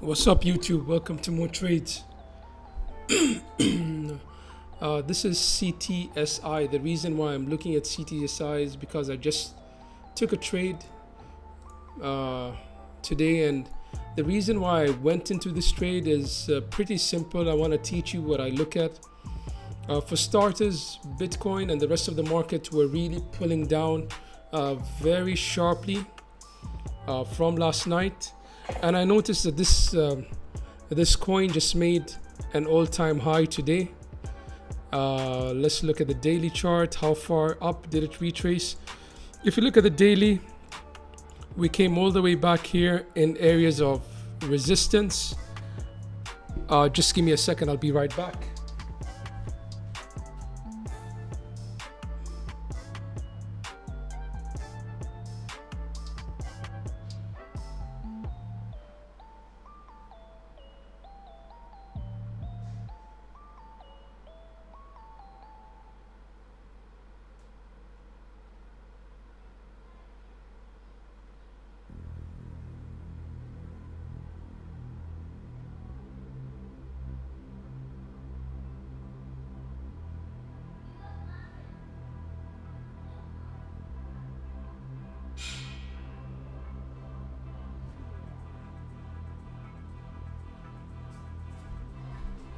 What's up, YouTube? Welcome to more trades. This is CTSI. The reason why I'm looking at CTSI is because I just took a trade today, and the reason why I went into this trade is pretty simple. I want to teach you what I look at. For starters, Bitcoin and the rest of the market were really pulling down very sharply from last night. And I noticed that this coin just made an all-time high today. Let's look at the daily chart. How far up did it retrace? If you look at the daily, we came all the way back here in areas of resistance. Just give me a second, I'll be right back.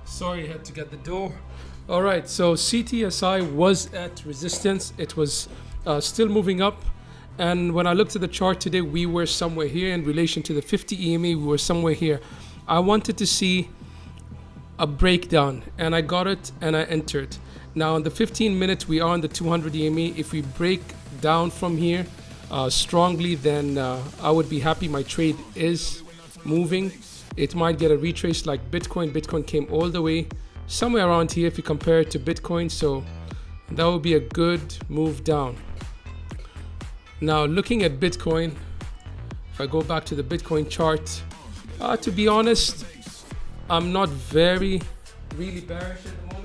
Sorry, I had to get the door. All right, so CTSI was at resistance. It was still moving up. And when I looked at the chart today, we were somewhere here in relation to the 50 EMA. We were somewhere here. I wanted to see a breakdown, and I got it, and I entered. Now, in the 15 minutes, we are on the 200 EMA. If we break down from here strongly, then I would be happy. My trade is moving. It might get a retrace like Bitcoin. Bitcoin came all the way somewhere around here if you compare it to Bitcoin. So that would be a good move down. Now, looking at Bitcoin, if I go back to the Bitcoin chart, to be honest, I'm not really bearish at the moment.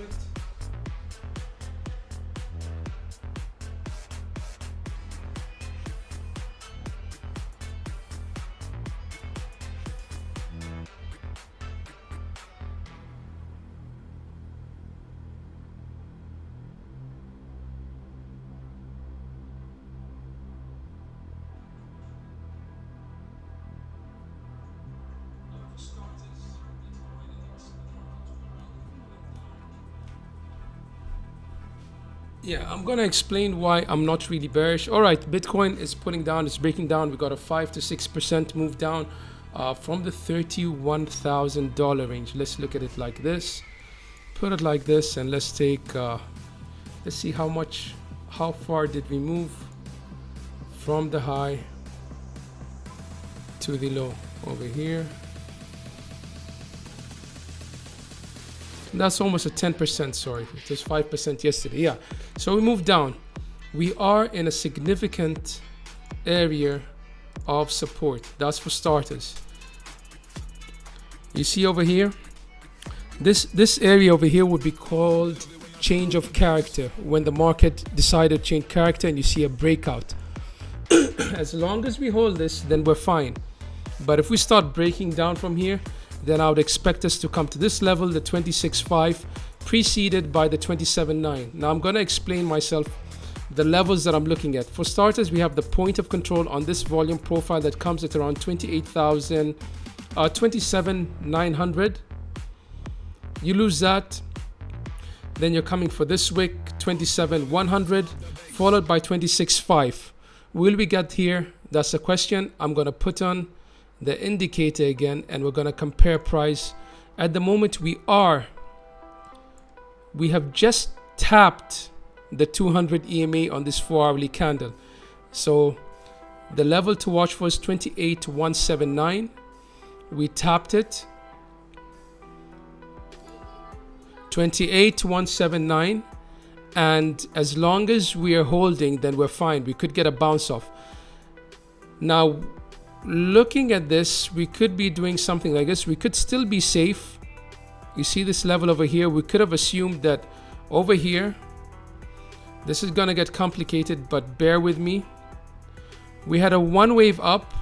Yeah, I'm gonna explain why I'm not really bearish. All right, Bitcoin is pulling down, it's breaking down. We got a 5 to 6% move down from the $31,000 range. Let's look at it like this. Put it like this, and let's take. Let's see how far did we move from the high to the low over here. That's almost a 10%, sorry. It was 5% yesterday. Yeah. So we moved down. We are in a significant area of support. That's for starters. You see over here? This area over here would be called change of character. When the market decided to change character and you see a breakout. As long as we hold this, then we're fine. But if we start breaking down from here, then I would expect us to come to this level, the 26.5, preceded by the 27.9. Now I'm going to explain myself the levels that I'm looking at. For starters, we have the point of control on this volume profile that comes at around 27,900. You lose that, then you're coming for this wick, 27,100, followed by 26.5. Will we get here? That's the question. I'm going to put on the indicator again, and we're going to compare price. At the moment, we have just tapped the 200 EMA on this 4-hourly candle. So the level to watch for is 28,179. We tapped it, 28,179, and as long as we are holding, then we're fine. We could get a bounce off. Now, looking at this, we could be doing something like this. We could still be safe. You see this level over here? We could have assumed that over here, this is gonna get complicated, but bear with me. We had a one wave up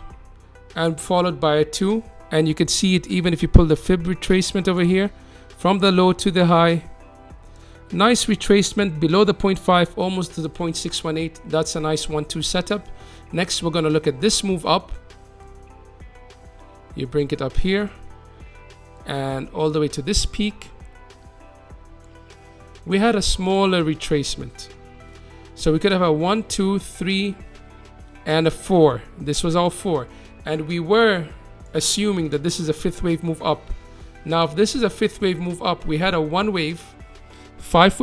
and followed by a 2, and you could see it even if you pull the fib retracement over here from the low to the high. Nice retracement below the 0.5, almost to the 0.618. That's a nice 1-2 setup. Next, we're going to look at this move up. You bring it up here and all the way to this peak. We had a smaller retracement. So we could have a 1, 2, 3, and a 4. This was all 4. And we were assuming that this is a fifth wave move up. Now, if this is a fifth wave move up, we had a 1 wave, 5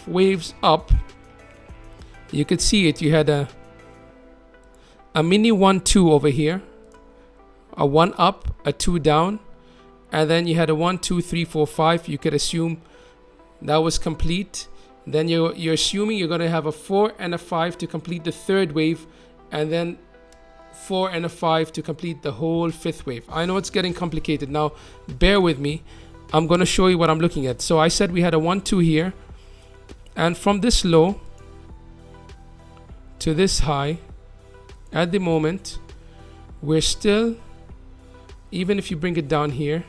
waves up. You could see it. You had a mini 1, 2 over here, a 1 up, a 2 down, and then you had a 1, 2, 3, 4, 5. You could assume that was complete. Then you're assuming you're going to have a 4 and a 5 to complete the third wave, and then 4 and a 5 to complete the whole fifth wave. I know it's getting complicated now. Bear with me. I'm going to show you what I'm looking at. So I said we had a 1, 2 here, and from this low to this high, at the moment, we're still, even if you bring it down here,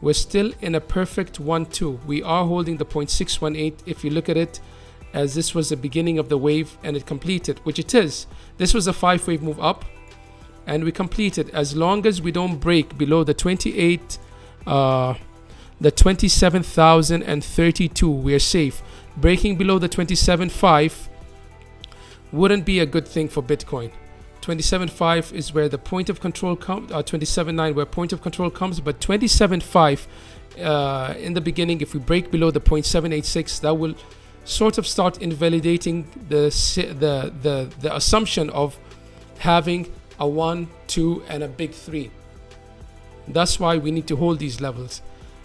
we're still in a perfect 1, 2. We are holding the 0.618 if you look at it as this was the beginning of the wave and it completed, which it is. This was a 5 wave move up and we completed. As long as we don't break below the 27,032, we're safe. Breaking below the 27.5 wouldn't be a good thing for Bitcoin. 27.5 is where the point of control comes, 27.9 where point of control comes, but 27.5 in the beginning, if we break below the 0.786, that will sort of start invalidating the assumption of having a 1, 2 and a big 3. That's why we need to hold these levels.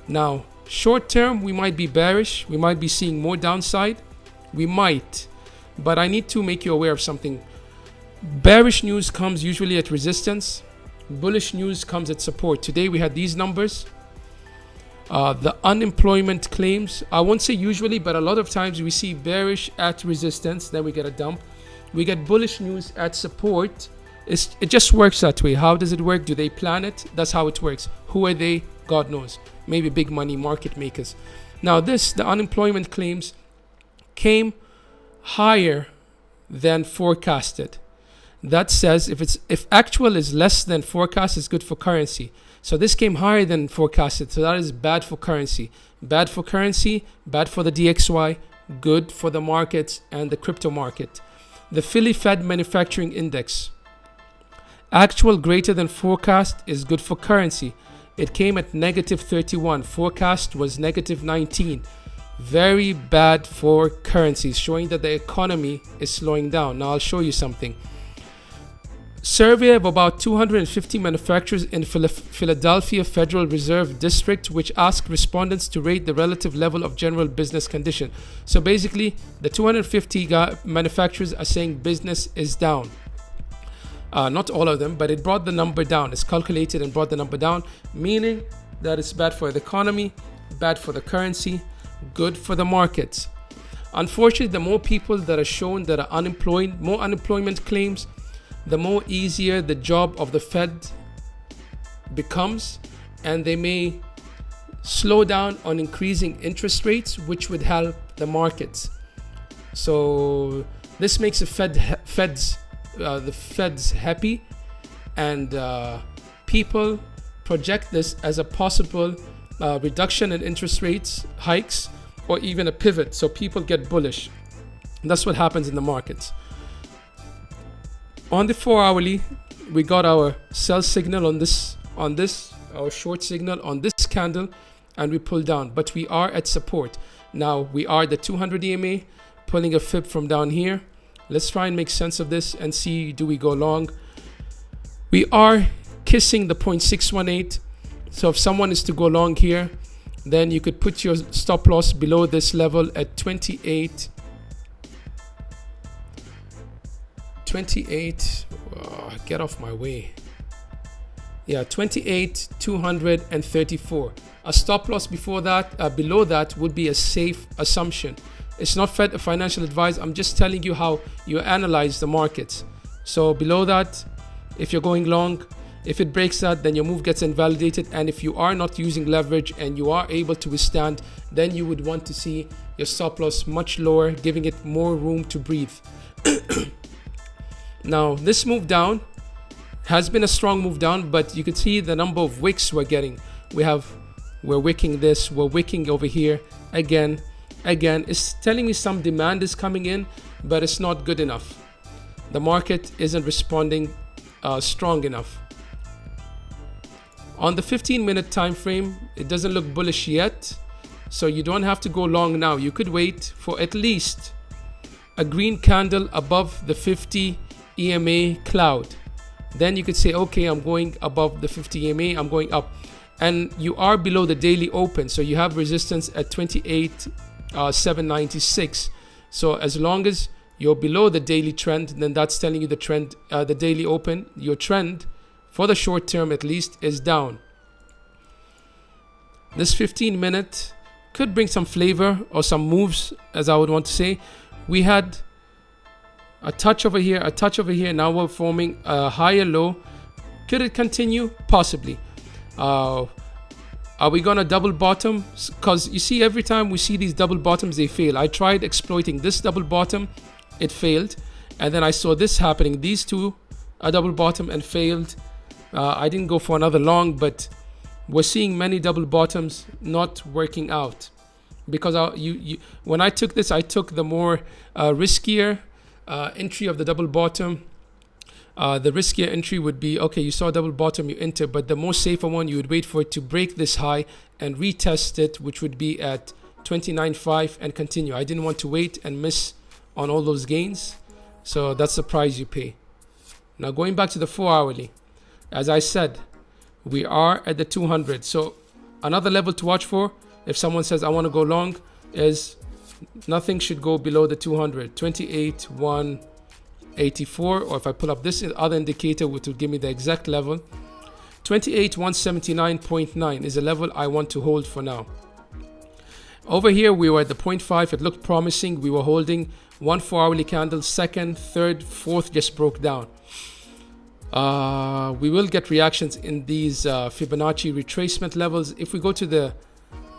Now, short term, we might be bearish. We might be seeing more downside. We might, but I need to make you aware of something. Bearish news comes usually at resistance. Bullish news comes at support. Today we had these numbers. The unemployment claims, I won't say usually, but a lot of times we see bearish at resistance, then we get a dump. We get bullish news at support. It just works that way. How does it work? Do they plan it? That's how it works. Who are they? God knows. Maybe big money market makers. Now the unemployment claims came higher than forecasted. That says if actual is less than forecast, it's good for currency. So this came higher than forecasted. So that is bad for currency. Bad for currency, bad for the DXY, good for the markets and the crypto market. The Philly Fed Manufacturing Index. Actual greater than forecast is good for currency. It came at -31. Forecast was -19. Very bad for currencies, showing that the economy is slowing down. Now I'll show you something. Survey of about 250 manufacturers in Philadelphia Federal Reserve District, which asked respondents to rate the relative level of general business condition. So basically, the 250 manufacturers are saying business is down. Not all of them, but it brought the number down. It's calculated and brought the number down, meaning that it's bad for the economy, bad for the currency, good for the markets. Unfortunately, the more people that are shown that are unemployed, more unemployment claims, the more easier the job of the Fed becomes, and they may slow down on increasing interest rates, which would help the markets. So this makes the Feds happy, and people project this as a possible reduction in interest rates hikes, or even a pivot. So people get bullish. That's what happens in the markets. On the 4-hourly, we got our sell signal on this, our short signal on this candle, and we pull down, but we are at support. Now we are the 200 EMA, pulling a fib from down here. Let's try and make sense of this and see, do we go long? We are kissing the 0.618. So if someone is to go long here, then you could put your stop loss below this level at 28. Get off my way. Yeah, 28,234. A stop loss before that, below that would be a safe assumption. It's not financial advice. I'm just telling you how you analyze the markets. So below that, if you're going long, If it breaks that, then your move gets invalidated, and if you are not using leverage and you are able to withstand, then you would want to see your stop loss much lower, giving it more room to breathe. Now this move down has been a strong move down, but you can see the number of wicks we're getting. We're wicking this, we're wicking over here again. It's telling me some demand is coming in, but it's not good enough. The market isn't responding strong enough. On the 15-minute time frame, it doesn't look bullish yet, so you don't have to go long now. You could wait for at least a green candle above the 50 EMA cloud. Then you could say, okay, I'm going above the 50 EMA, I'm going up. And you are below the daily open, so you have resistance at 28,796. So as long as you're below the daily trend, then that's telling you the trend, the daily open, your trend for the short term at least is down. This 15-minute could bring some flavor or some moves, as I would want to say. We had a touch over here, a touch over here. Now we're forming a higher low. Could it continue? Possibly. Are we gonna double bottom? Because you see, every time we see these double bottoms, they fail. I tried exploiting this double bottom, it failed, and then I saw this happening. These two are double bottom and failed. I didn't go for another long, but we're seeing many double bottoms not working out, because when I took this, I took the more riskier entry of the double bottom. The riskier entry would be, okay, you saw a double bottom, you enter, but the more safer one, you would wait for it to break this high and retest it, which would be at 29.5 and continue. I didn't want to wait and miss on all those gains, so that's the price you pay. Now going back to the 4-hourly, as I said, we are at the 200. So another level to watch for, if someone says I want to go long, is nothing should go below the 200, 28,184, or if I pull up this other indicator, which will give me the exact level, 28,179.9 is a level I want to hold for now. Over here, we were at the 0.5. It looked promising. We were holding 1 4-hourly candle, second, third, fourth just broke down. We will get reactions in these Fibonacci retracement levels. If we go to the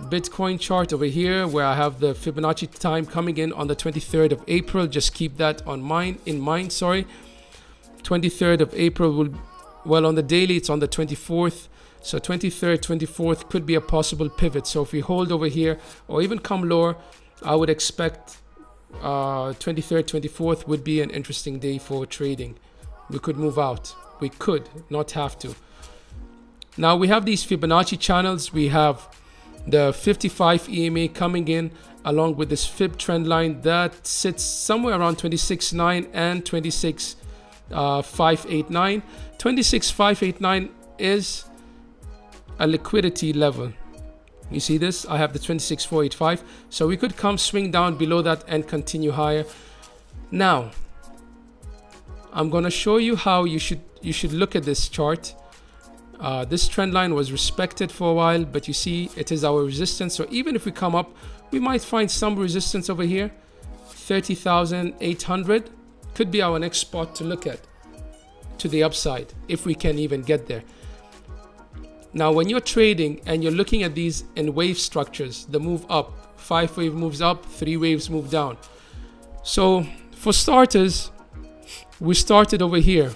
Bitcoin chart over here, where I have the Fibonacci time coming in on the 23rd of April, just keep that in mind. 23rd of April will, well, on the daily it's on the 24th, so 23rd, 24th could be a possible pivot. So if we hold over here or even come lower, I would expect 23rd, 24th would be an interesting day for trading. We could move out. We could, not have to. Now we have these Fibonacci channels. We have the 55 EMA coming in along with this Fib trend line that sits somewhere around 26.9 and 26.589. 26.589 is a liquidity level. You see this? I have the 26.485. So we could come swing down below that and continue higher. Now I'm going to show you how you should look at this chart. This trend line was respected for a while, but you see it is our resistance. So even if we come up, we might find some resistance over here. 30,800 could be our next spot to look at to the upside, if we can even get there. Now when you're trading and you're looking at these in wave structures, the move up, 5 wave moves up, 3 waves move down. So for starters, we started over here,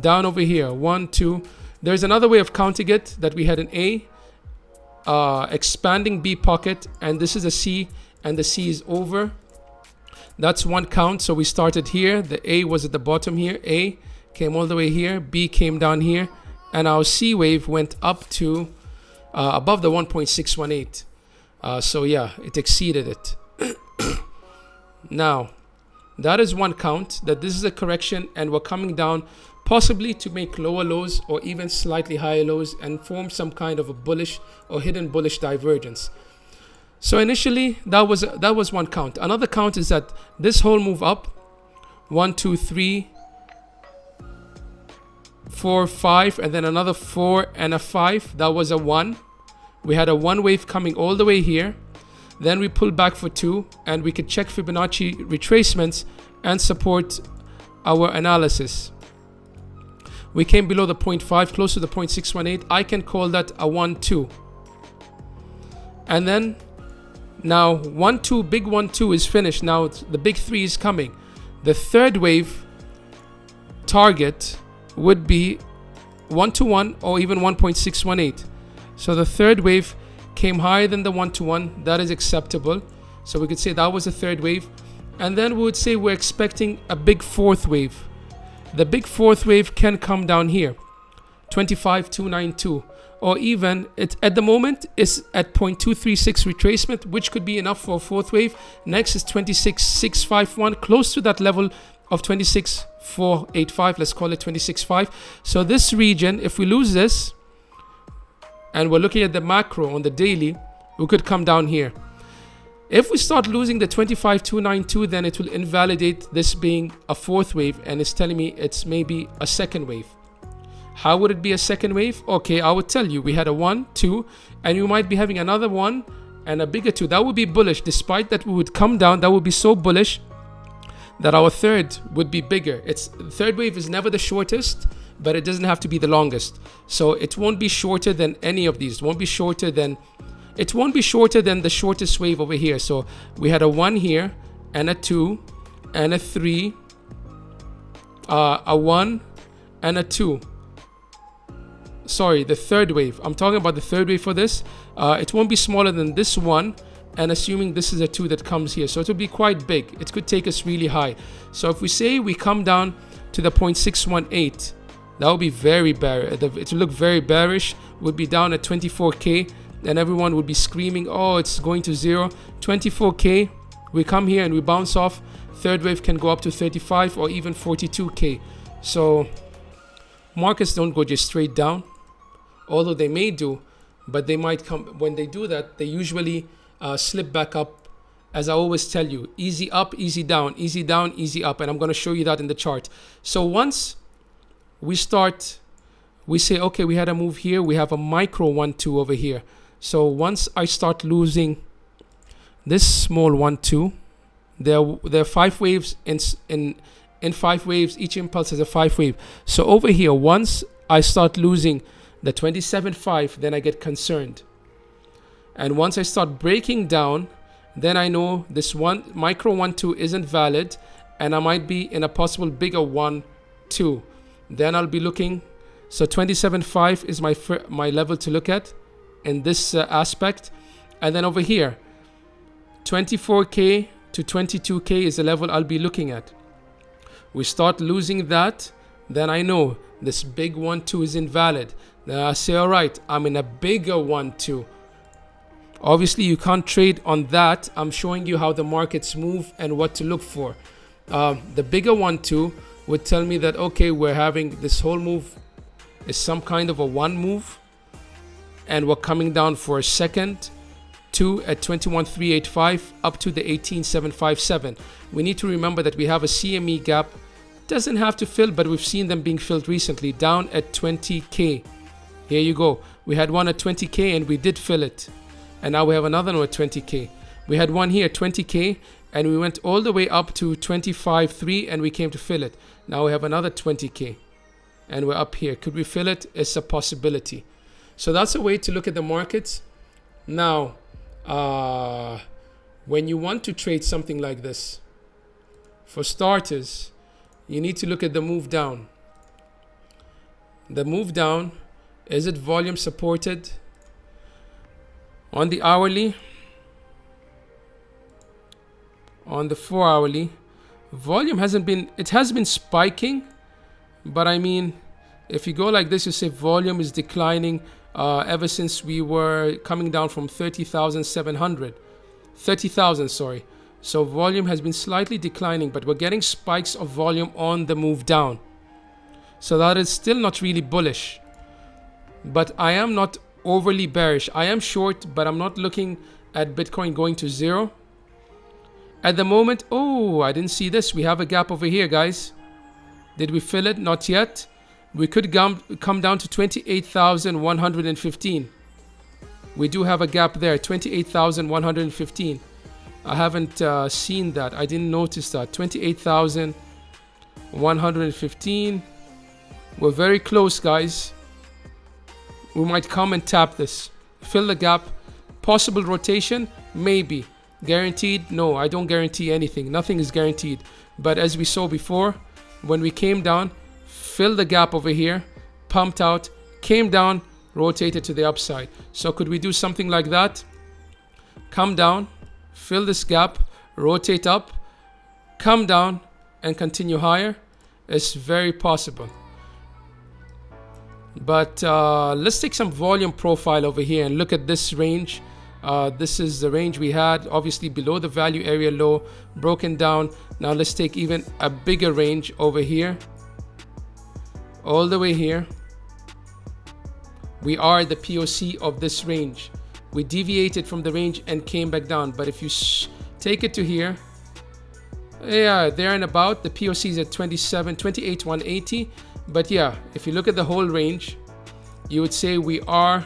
down over here, 1, 2. There's another way of counting it, that we had an A, expanding B pocket, and this is a C, and the C is over. That's one count. So we started here, the A was at the bottom here, A came all the way here, B came down here, and our C wave went up to above the 1.618. So yeah, it exceeded it. Now that is one count, that this is a correction and we're coming down possibly to make lower lows or even slightly higher lows and form some kind of a bullish or hidden bullish divergence. So initially that was one count. Another count is that this whole move up, 1, 2, 3, 4, 5, and then another 4 and a 5, that was a 1. We had a 1 wave coming all the way here. Then we pulled back for 2, and we could check Fibonacci retracements and support our analysis. We came below the 0.5, close to the 0.618. I can call that a 1-2. And then now 1-2, big 1-2 is finished. Now the big 3 is coming. The third wave target would be 1-1 or even 1.618. So the third wave came higher than the 1-1. That is acceptable. So we could say that was the third wave. And then we would say we're expecting a big fourth wave. The big fourth wave can come down here, 25,292, or even at the moment is at 0.236 retracement, which could be enough for a fourth wave. Next is 26,651, close to that level of 26,485. Let's call it 26,5. So this region, if we lose this, and we're looking at the macro on the daily, we could come down here. If we start losing the 25,292, then it will invalidate this being a fourth wave, and it's telling me it's maybe a second wave. How would it be a second wave? Okay, I would tell you. We had a 1, 2, and you might be having another 1 and a bigger 2. That would be bullish. Despite that we would come down, that would be so bullish that our third would be bigger. The third wave is never the shortest, but it doesn't have to be the longest. So it won't be shorter than any of these. It won't be shorter than the shortest wave over here. So we had a 1 here, and a 2, and a 3, a 1, and a 2. Sorry, the third wave. I'm talking about the third wave for this. It won't be smaller than this one, and assuming this is a 2 that comes here. So it will be quite big. It could take us really high. So if we say we come down to the 0.618, that would be very bearish. It will look very bearish. Would be down at 24K. And everyone would be screaming, oh, it's going to 0. 24K, we come here and we bounce off. Third wave can go up to 35 or even 42K. So markets don't go just straight down, although they may do, but they might come. When they do that, they usually slip back up. As I always tell you, easy up, easy down, easy down, easy up. And I'm going to show you that in the chart. So once we start, we say, okay, we had a move here. We have a micro 1-2 over here. So once I start losing this small 1-2, there are 5 waves in 5 waves. Each impulse has a 5 wave. So over here, once I start losing the 27.5, then I get concerned. And once I start breaking down, then I know this one micro 1-2 isn't valid, and I might be in a possible bigger 1-2. Then I'll be looking. So 27.5 is my level to look at in this aspect. And then over here, 24K to 22K is the level I'll be looking at. We start losing that, then I know this big 1-2 is invalid. Then I say, all right, I'm in a bigger 1-2. Obviously, you can't trade on that. I'm showing you how the markets move and what to look for. The bigger 1-2 would tell me that, okay, we're having this whole move is some kind of a 1 move, and we're coming down for a second 2 at 21,385 up to the 18,757. We need to remember that we have a CME gap. Doesn't have to fill, but we've seen them being filled recently down at 20K. Here you go. We had one at 20K and we did fill it. And now we have another one at 20K. We had one here, 20K, and we went all the way up to 25.3 and we came to fill it. Now we have another 20K and we're up here. Could we fill it? It's a possibility. So that's a way to look at the markets. Now, when you want to trade something like this, for starters, you need to look at the move down. The move down, is it volume supported? On the hourly, on the 4 hourly, volume hasn't been, it has been spiking, but I mean, if you go like this, you say volume is declining ever since we were coming down from 30,000, sorry. So volume has been slightly declining, but we're getting spikes of volume on the move down. So that is still not really bullish, but I am not overly bearish. I am short, but I'm not looking at Bitcoin going to 0 at the moment. Oh, I didn't see this. We have a gap over here, guys. Did we fill it? Not yet. We could come down to 28,115. We do have a gap there, 28,115. I haven't seen that. I didn't notice that. 28,115. We're very close, guys. We might come and tap this. Fill the gap. Possible rotation? Maybe. Guaranteed? No, I don't guarantee anything. Nothing is guaranteed. But as we saw before, when we came down, fill the gap over here, pumped out, came down, rotated to the upside. So could we do something like that? Come down, fill this gap, rotate up, come down, and continue higher? It's very possible. But let's take some volume profile over here and look at this range. This is the range we had, obviously below the value area low, broken down. Now let's take even a bigger range over here, all the way here. We are the POC of this range. We deviated from the range and came back down. But if you take it to here, yeah, there and about, the POC is at 28 180. But yeah, if you look at the whole range, you would say we are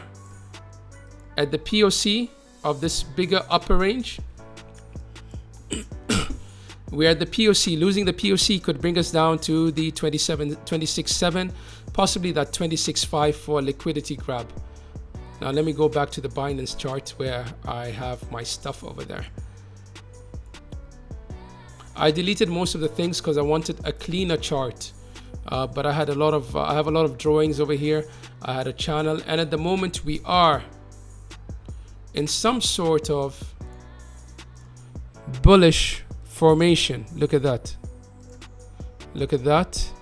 at the POC of this bigger upper range. We're at the POC. Losing the POC could bring us down to the 26.7, possibly that 26.5 for a liquidity grab. Now let me go back to the Binance chart where I have my stuff over there. I deleted most of the things because I wanted a cleaner chart. But I had a lot of I have a lot of drawings over here. I had a channel, and at the moment we are in some sort of bullish formation. Look at that. Look at that.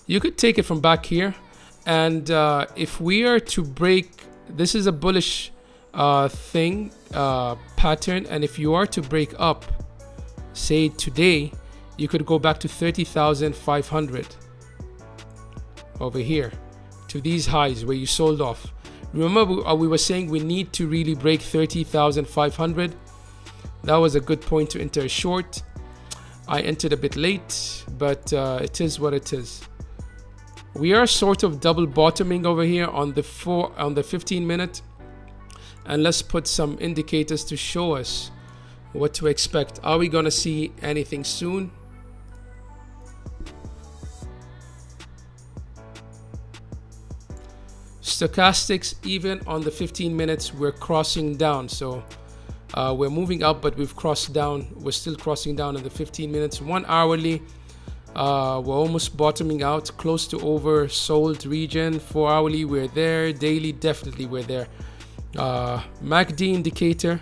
You could take it from back here, and if we are to break, this is a bullish pattern, and if you are to break up, say today, you could go back to 30,500 over here to these highs where you sold off. Remember, we were saying we need to really break 30,500. That was a good point to enter a short. I entered a bit late, but it is what it is. We are sort of double bottoming over here on the 15 minute, and let's put some indicators to show us what to expect. Are we gonna see anything soon? Stochastics, even on the 15 minutes, we're crossing down. So we're moving up, but we've crossed down. We're still crossing down in the 15 minutes. 1 hourly, we're almost bottoming out, close to oversold region. 4 hourly, we're there. Daily, definitely we're there. MACD indicator.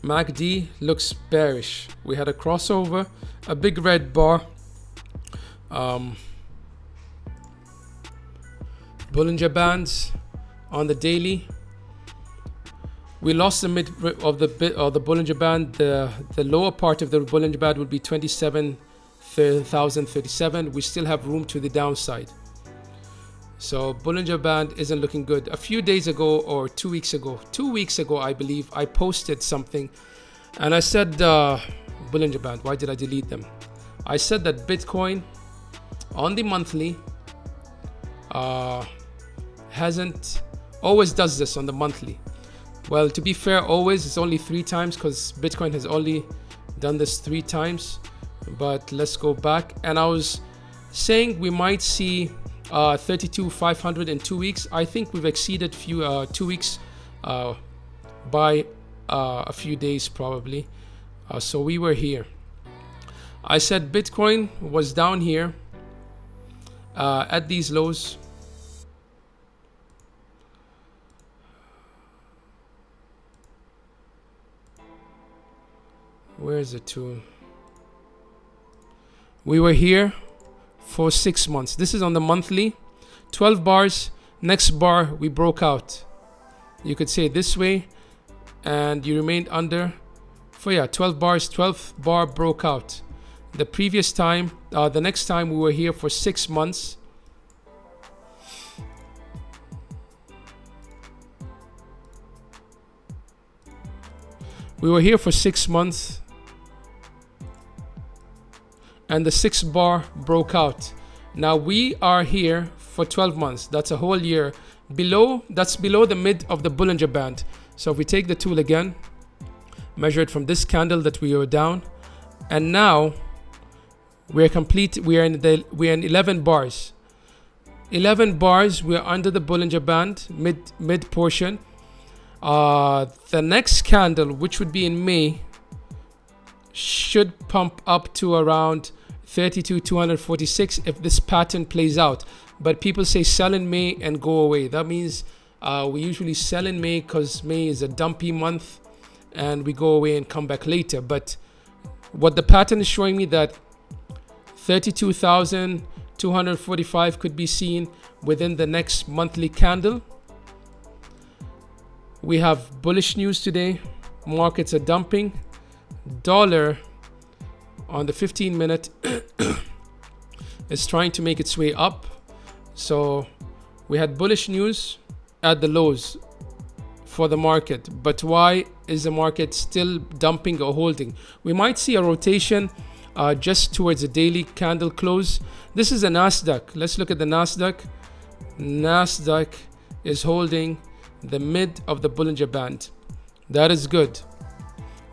MACD looks bearish. We had a crossover, a big red bar. Bollinger Bands on the daily. We lost the mid of the Bollinger Band. The lower part of the Bollinger Band would be 27,037. We still have room to the downside. So Bollinger Band isn't looking good. A few days ago, or 2 weeks ago, I believe, I posted something and I said, Bollinger Band, why did I delete them? I said that Bitcoin on the monthly always does this on the monthly. Well, to be fair, always, it's only 3 times because Bitcoin has only done this 3 times. But let's go back, and I was saying we might see 32,500 in 2 weeks. I think we've exceeded 2 weeks by a few days probably. So we were here. I said Bitcoin was down here at these lows. Where is it to? We were here for 6 months. This is on the monthly. 12 bars. Next bar, we broke out. You could say this way, and you remained under for 12 bars. 12th bar broke out. The previous time, the next time we were here for 6 months. We were here for 6 months. And the 6th bar broke out. Now we are here for 12 months. That's a whole year. That's below the mid of the Bollinger Band. So if we take the tool again, measure it from this candle that we were down, and now we're complete. We're in 11 bars. 11 bars. We're under the Bollinger Band, mid portion. The next candle, which would be in May, should pump up to around 32,246 if this pattern plays out. But people say sell in May and go away. That means we usually sell in May because May is a dumpy month, and we go away and come back later. But what the pattern is showing me, that 32,245 could be seen within the next monthly candle. We have bullish news today. Markets are dumping. Dollar on the 15-minute is trying to make its way up. So we had bullish news at the lows for the market, but why is the market still dumping or holding? We might see a rotation just towards the daily candle close. This is a Nasdaq. Let's look at the Nasdaq. Nasdaq is holding the mid of the Bollinger Band. That is good.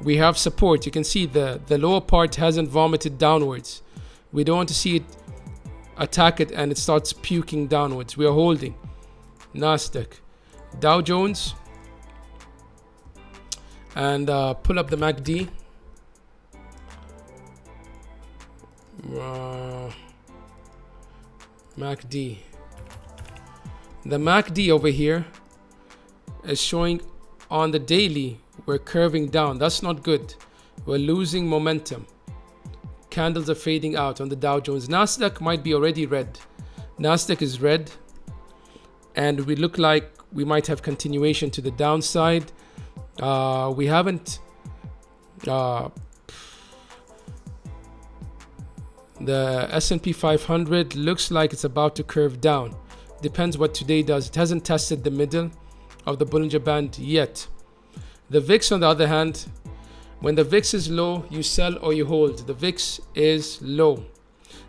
We have support. You can see the lower part hasn't vomited downwards. We don't want to see it attack it and it starts puking downwards. We are holding Nasdaq. Dow Jones, and pull up the MACD. MACD. The MACD over here is showing on the daily we're curving down. That's not good. We're losing momentum. Candles are fading out on the Dow Jones. Nasdaq might be already red. Nasdaq is red, and we look like we might have continuation to the downside. We haven't the S&P 500 looks like it's about to curve down. Depends what today does. It hasn't tested the middle of the Bollinger Band yet. The VIX, on the other hand, when the VIX is low, you sell or you hold. The VIX is low.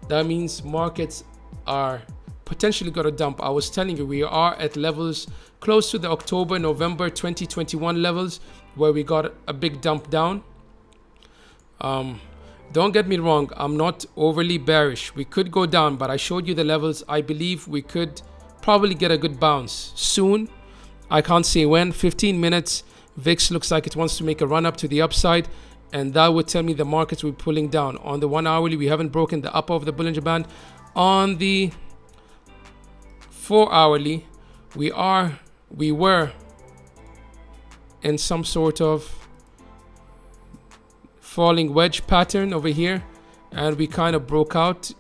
That means markets are potentially going to dump. I was telling you, we are at levels close to the October, November 2021 levels where we got a big dump down. Don't get me wrong, I'm not overly bearish. We could go down, but I showed you the levels. I believe we could probably get a good bounce soon. I can't say when. 15 minutes, VIX looks like it wants to make a run up to the upside, and that would tell me the markets will be pulling down. On the 1 hourly, we haven't broken the upper of the Bollinger Band. On the 4 hourly, we were in some sort of falling wedge pattern over here, and we kind of broke out.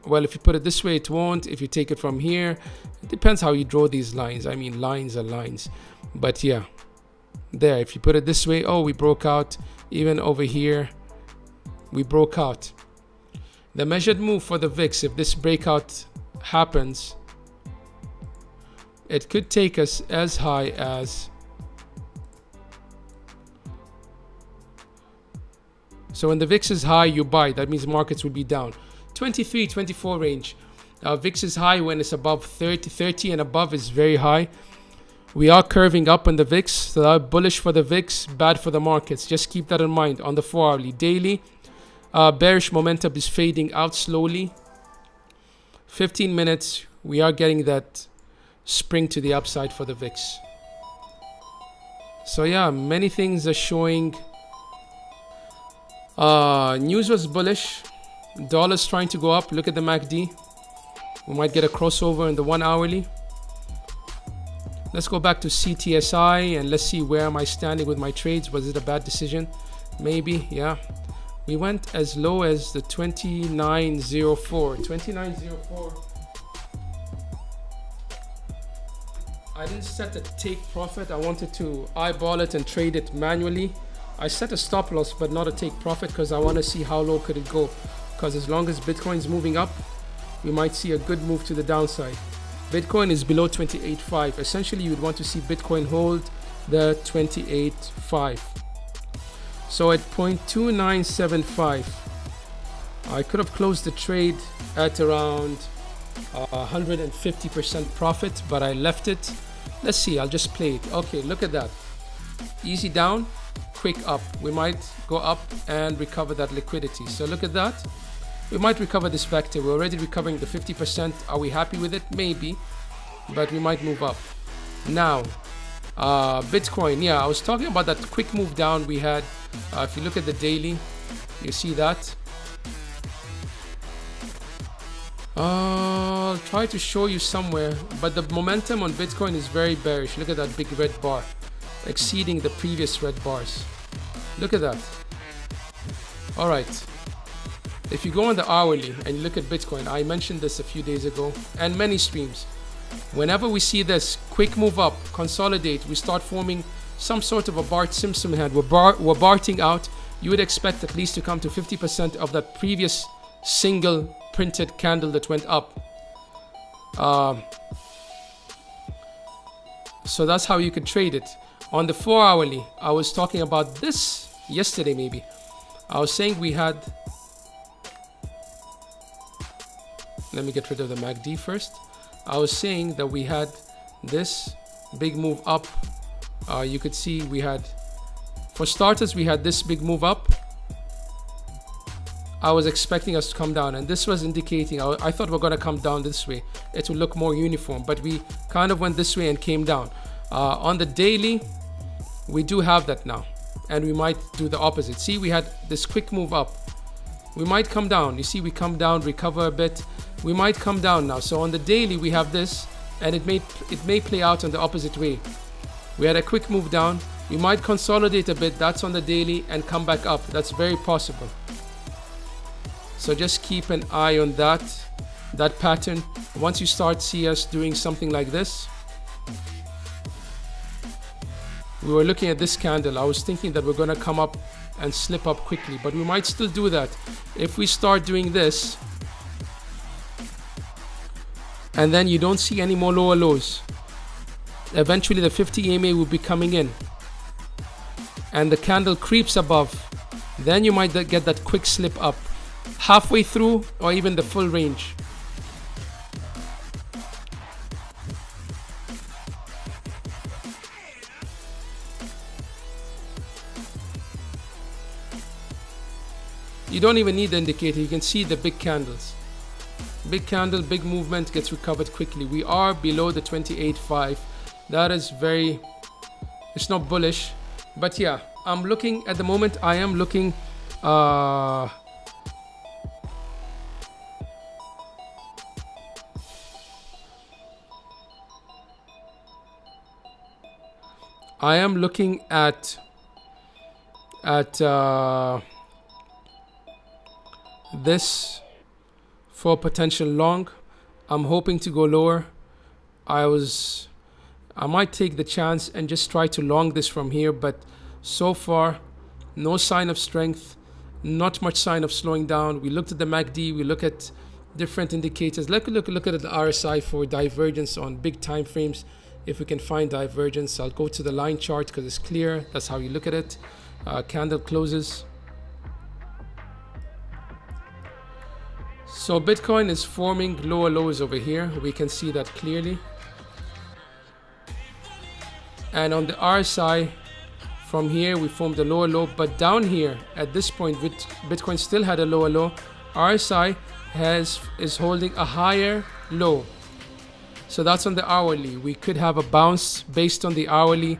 Well, if you put it this way, it won't. If you take it from here, it depends how you draw these lines. I mean, lines are lines, but yeah, there, if you put it this way, oh, we broke out. Even over here, we broke out. The measured move for the VIX, if this breakout happens, it could take us as high as, so when the VIX is high, you buy. That means markets will be down. 23, 24 range. VIX is high when it's above 30. 30 and above is very high. We are curving up on the VIX, so that bullish for the VIX, bad for the markets. Just keep that in mind. On the 4 hourly. Daily, bearish momentum is fading out slowly. 15 minutes, we are getting that spring to the upside for the VIX. So yeah, many things are showing. News was bullish. Dollar's trying to go up. Look at the MACD. We might get a crossover in the 1 hourly. Let's go back to CTSI and let's see where am I standing with my trades. Was it a bad decision? Maybe, yeah. We went as low as the 2904. 2904. I didn't set a take profit. I wanted to eyeball it and trade it manually. I set a stop loss but not a take profit because I want to see how low could it go. Because as long as Bitcoin's moving up, we might see a good move to the downside. Bitcoin is below 28.5. Essentially, you would want to see Bitcoin hold the 28.5. So at 0.2975, I could have closed the trade at around 150% profit, but I left it. Let's see, I'll just play it. Okay, look at that. Easy down, quick up. We might go up and recover that liquidity. So look at that. We might recover this vector. We're already recovering the 50%. Are we happy with it? Maybe, but we might move up. Now, Bitcoin. Yeah, I was talking about that quick move down we had. If you look at the daily, you see that. I'll try to show you somewhere, but the momentum on Bitcoin is very bearish. Look at that big red bar, exceeding the previous red bars. Look at that. All right. If you go on the hourly and you look at Bitcoin, I mentioned this a few days ago and many streams. Whenever we see this quick move up, consolidate, we start forming some sort of a Bart Simpson hand. We're barting out. You would expect at least to come to 50% of that previous single printed candle that went up. So that's how you could trade it. On the 4 hourly, I was talking about this yesterday maybe. I was saying we had, let me get rid of the MACD first. I was saying that we had this big move up. You could see we had, for starters, we had this big move up. I was expecting us to come down, and this was indicating, I thought we're going to come down this way. It would look more uniform, but we kind of went this way and came down. On the daily, we do have that now, and we might do the opposite. See, we had this quick move up. We might come down. You see, we come down, recover a bit. We might come down now. So on the daily, we have this, and it may play out on the opposite way. We had a quick move down. We might consolidate a bit. That's on the daily, and come back up. That's very possible. So just keep an eye on that pattern. Once you start see us doing something like this, we were looking at this candle. I was thinking that we're going to come up and slip up quickly, but we might still do that. If we start doing this, and then you don't see any more lower lows, eventually the 50 EMA will be coming in, and the candle creeps above, then you might get that quick slip up, halfway through or even the full range. You don't even need the indicator. You can see the big candles. Big candle, big movement, gets recovered quickly. We are below the 28.5. That is very, it's not bullish, but yeah, I'm looking at the moment. I am looking at this for potential long. I'm hoping to go lower. I might take the chance and just try to long this from here, but so far no sign of strength, not much sign of slowing down. We looked at the MACD, we look at different indicators. Look at the RSI for divergence on big time frames. If we can find divergence, I'll go to the line chart because it's clear. That's how you look at it. Candle closes. So Bitcoin is forming lower lows over here. We can see that clearly. And on the RSI, from here we formed a lower low, but down here at this point Bitcoin still had a lower low. RSI is holding a higher low. So that's on the hourly. We could have a bounce based on the hourly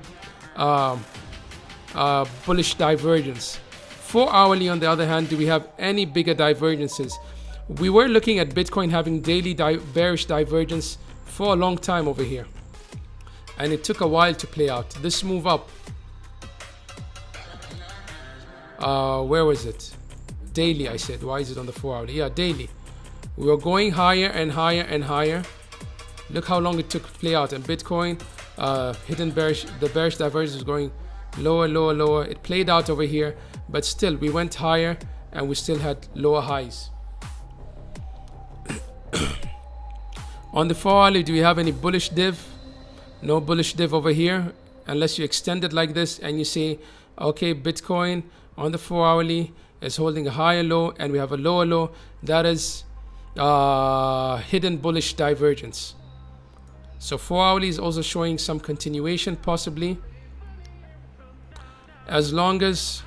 bullish divergence. 4 hourly, on the other hand, do we have any bigger divergences? We were looking at Bitcoin having daily bearish divergence for a long time over here, and it took a while to play out. This move up, where was it? Daily, I said. Why is it on the 4 hourly? Yeah, daily. We were going higher and higher and higher. Look how long it took to play out. And Bitcoin, hidden bearish, the bearish divergence was going lower, lower, lower. It played out over here, but still we went higher and we still had lower highs. On the 4 hourly, do we have any bullish div? No bullish div over here, unless you extend it like this and you say, okay, Bitcoin on the 4 hourly is holding a higher low and we have a lower low. That is hidden bullish divergence. So 4 hourly is also showing some continuation possibly. As long as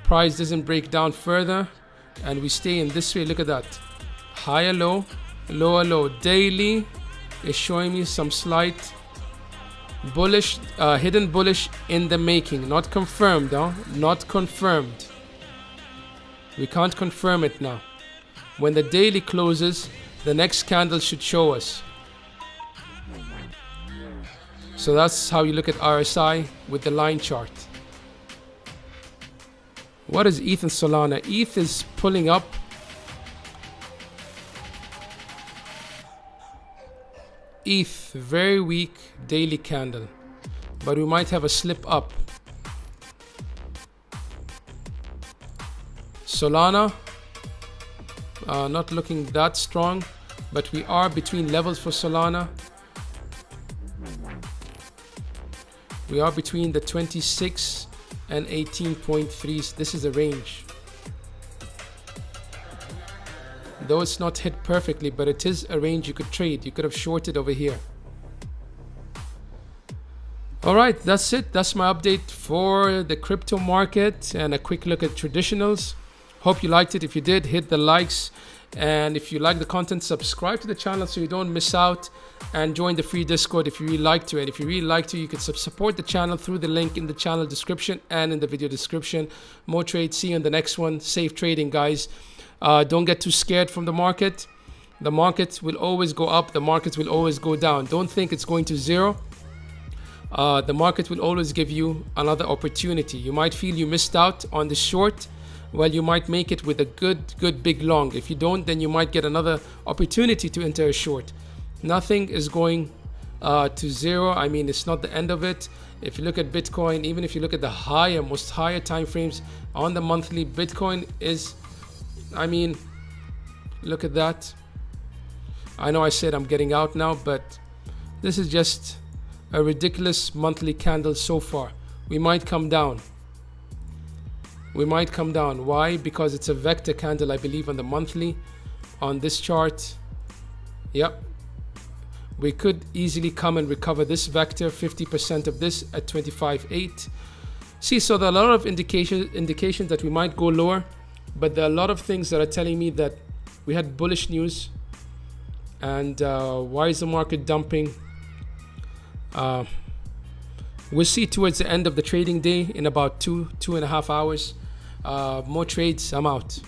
price doesn't break down further and we stay in this way, look at that, higher low, lower low. Daily is showing me some slight bullish, hidden bullish in the making. Not confirmed, not confirmed. We can't confirm it now. When the daily closes, the next candle should show us. So that's how you look at RSI with the line chart. What is ETH and Solana? ETH is pulling up. ETH, very weak daily candle, but we might have a slip up. Solana, not looking that strong, but we are between levels for Solana. We are between the 26 and 18.3s. This is a range. Though it's not hit perfectly, but it is a range you could trade. You could have shorted over here. All right, that's it. That's my update for the crypto market and a quick look at traditionals. Hope you liked it. If you did, hit the likes. And if you like the content, subscribe to the channel so you don't miss out, and join the free Discord if you really like to. And if you really like to, you can support the channel through the link in the channel description and in the video description. More trades. See you in the next one. Safe trading, guys. Don't get too scared from the market. The market will always go up. The market will always go down. Don't think it's going to zero. The market will always give you another opportunity. You might feel you missed out on the short. Well, you might make it with a good big long. If you don't, then you might get another opportunity to enter a short. Nothing is going to zero. I mean, it's not the end of it. If you look at Bitcoin, even if you look at the most higher time frames on the monthly, Bitcoin is, I mean, look at that. I know I said I'm getting out now, but this is just a ridiculous monthly candle so far. We might come down. We might come down. Why? Because it's a vector candle, I believe, on the monthly. On this chart, yep, we could easily come and recover this vector, 50% of this at 25.8. See, so there are a lot of indications that we might go lower, but there are a lot of things that are telling me that we had bullish news. And why is the market dumping? We'll see towards the end of the trading day in about 2.5 hours. More trades. I'm out.